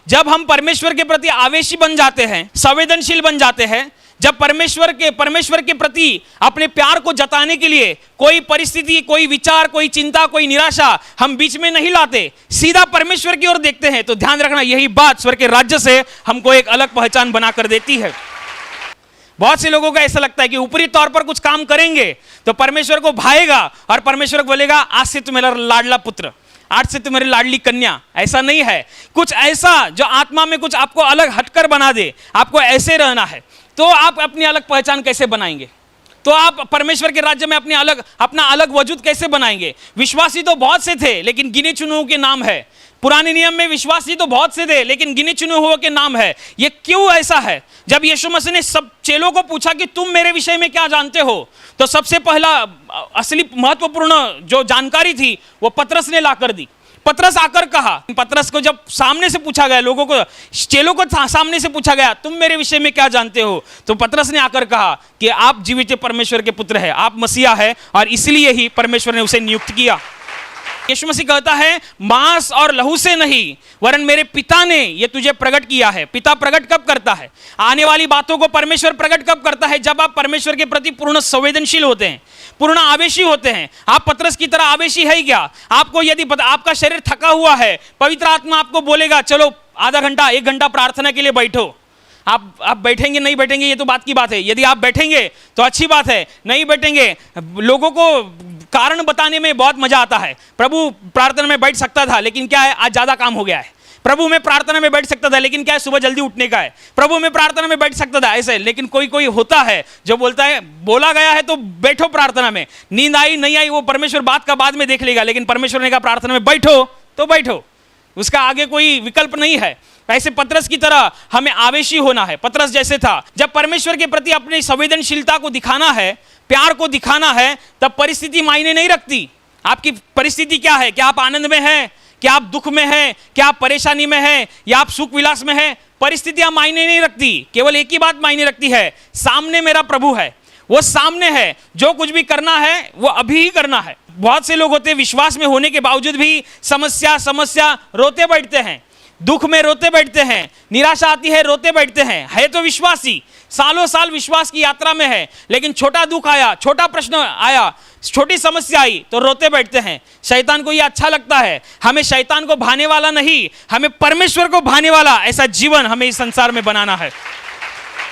जब हम परमेश्वर के प्रति आवेशी बन जाते हैं, संवेदनशील बन जाते हैं, जब परमेश्वर के प्रति अपने प्यार को जताने के लिए कोई परिस्थिति, कोई विचार, कोई चिंता, कोई निराशा हम बीच में नहीं लाते, सीधा परमेश्वर की ओर देखते हैं, तो ध्यान रखना यही बात स्वर्ग के राज्य से हमको एक अलग पहचान बनाकर देती है। बहुत से लोगों को ऐसा लगता है कि ऊपरी तौर पर कुछ काम करेंगे तो परमेश्वर को भाएगा और परमेश्वर को बोलेगा आज से तू मेरा लाडला पुत्र, आज से तू मेरी लाडली कन्या। ऐसा नहीं है। कुछ ऐसा जो आत्मा में कुछ आपको अलग हटकर बना दे, आपको ऐसे रहना है। तो आप अपनी अलग पहचान कैसे बनाएंगे? तो आप परमेश्वर के राज्य में अपना अलग वजूद कैसे बनाएंगे? विश्वासी तो बहुत से थे लेकिन गिने चुने हुओं के नाम है। पुराने नियम में विश्वासी तो बहुत से थे लेकिन गिने चुने हुओं के नाम है। ये क्यों ऐसा है? जब यीशु मसीह ने सब चेलों को पूछा कि तुम मेरे विषय में क्या जानते हो, तो सबसे पहला असली महत्वपूर्ण जो जानकारी थी वो पतरस ने लाकर दी। पतरस आकर कहा, पतरस को जब सामने से पूछा गया, लोगों को, चेलों को सामने से पूछा गया तुम मेरे विषय में क्या जानते हो, तो पतरस ने आकर कहा कि आप जीवित परमेश्वर के पुत्र है, आप मसीहा है और इसलिए ही परमेश्वर ने उसे नियुक्त किया। यीशु मसीह कहता है मांस और लहू से नहीं वरन मेरे पिता ने ये तुझे प्रकट किया है। पिता प्रकट कब करता है? आने वाली बातों को परमेश्वर प्रकट कब करता है? जब आप परमेश्वर के प्रति पूर्ण संवेदनशील होते हैं, पूर्ण आवेशी होते हैं। आप पतरस की तरह आवेशी है क्या? आपको यदि आपका शरीर थका हुआ है, पवित्र आत्मा आपको बोलेगा चलो आधा घंटा 1 घंटा प्रार्थना के लिए बैठो, आप बैठेंगे नहीं बैठेंगे ये तो बात की बात है। यदि आप बैठेंगे तो अच्छी बात है, नहीं बैठेंगे, लोगों को कारण बताने में बहुत मजा आता है। प्रभु प्रार्थना में बैठ सकता था लेकिन क्या है आज ज्यादा काम हो गया है। प्रभु में प्रार्थना में बैठ सकता था लेकिन क्या है सुबह जल्दी उठने का है। प्रभु में प्रार्थना में बैठ सकता था ऐसे, लेकिन कोई होता है जो बोलता है बोला गया है तो बैठो प्रार्थना में, नींद आई नहीं आई वो परमेश्वर बात का बाद में देख लेगा, लेकिन परमेश्वर ने कहा प्रार्थना में बैठो तो बैठो, उसका आगे कोई विकल्प नहीं है। ऐसे पतरस की तरह हमें आवेशी होना है। पतरस जैसे था, जब परमेश्वर के प्रति अपनी संवेदनशीलता को दिखाना है, प्यार को दिखाना है, तब परिस्थिति मायने नहीं रखती। आपकी परिस्थिति क्या है? क्या आप आनंद में हैं? क्या आप दुख में हैं? क्या आप परेशानी में हैं? या आप सुख विलास में हैं? परिस्थितियां मायने नहीं रखती। केवल एक ही बात मायने रखती है, सामने मेरा प्रभु है, वो सामने है, जो कुछ भी करना है वो अभी ही करना है। बहुत से लोग होते हैं विश्वास में होने के बावजूद भी समस्या रोते बैठते हैं, दुख में रोते बैठते हैं, निराशा आती है रोते बैठते हैं। है तो विश्वासी, सालों साल विश्वास की यात्रा में है, लेकिन छोटा दुख आया, छोटा प्रश्न आया, छोटी समस्या आई तो रोते बैठते हैं। शैतान को ये अच्छा लगता है। हमें शैतान को भाने वाला नहीं, हमें परमेश्वर को भाने वाला ऐसा जीवन हमें इस संसार में बनाना है।